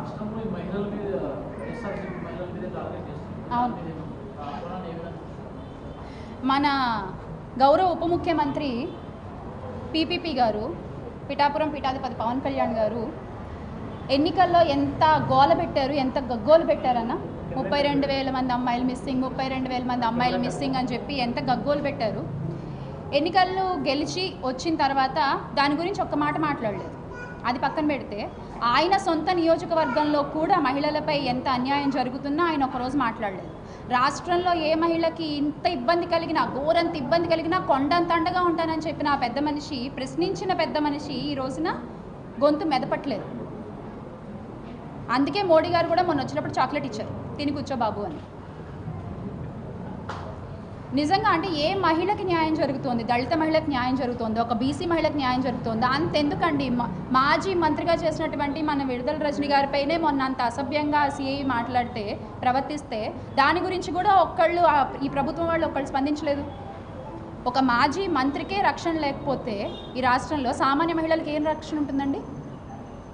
రాష్ట్రంలో ఈ మహిళల మీద వైఎస్ఆర్సీపీ మహిళల మీద టార్గెట్ చేస్తుంది. మన గౌరవ ఉప ముఖ్యమంత్రి పీపీపీ గారు, పిఠాపురం పీఠాధిపతి పవన్ కళ్యాణ్ గారు ఎన్నికల్లో ఎంత గోల పెట్టారు, ఎంత గగ్గోలు పెట్టారన్న. 32,000 మంది అమ్మాయిలు మిస్సింగ్, 32,000 మంది అమ్మాయిలు మిస్సింగ్ అని చెప్పి ఎంత గగ్గోలు పెట్టారు. ఎన్నికలు గెలిచి వచ్చిన తర్వాత దాని గురించి ఒక్క మాట మాట్లాడలేదు. అది పక్కన పెడితే ఆయన సొంత నియోజకవర్గంలో కూడా మహిళలపై ఎంత అన్యాయం జరుగుతున్నా ఆయన ఒకరోజు మాట్లాడలేదు. రాష్ట్రంలో ఏ మహిళకి ఇంత ఇబ్బంది కలిగినా, ఘోరంత ఇబ్బంది కలిగినా కొండంత అండగా ఉంటానని చెప్పిన ఆ పెద్ద మనిషి, ప్రశ్నించిన పెద్ద మనిషి ఈ రోజున గొంతు మెదపట్లేదు. అందుకే మోడీ గారు కూడా మొన్న వచ్చినప్పుడు చాక్లెట్ ఇచ్చారు, తిని కూర్చో బాబు అని. నిజంగా అంటే ఏ మహిళకి న్యాయం జరుగుతోంది? దళిత మహిళకి న్యాయం జరుగుతోంది, ఒక బీసీ మహిళకి న్యాయం జరుగుతోంది. అంతెందుకండి, మాజీ మంత్రిగా చేసినటువంటి మన విడుదల రజని గారిపైనే మొన్న అంత అసభ్యంగా సిఐ మాట్లాడితే, ప్రవర్తిస్తే దాని గురించి కూడా ఒక్కళ్ళు ఈ ప్రభుత్వం వాళ్ళు ఒక్కళ్ళు స్పందించలేదు. ఒక మాజీ మంత్రికే రక్షణ లేకపోతే ఈ రాష్ట్రంలో సామాన్య మహిళలకు ఏం రక్షణ ఉంటుందండి?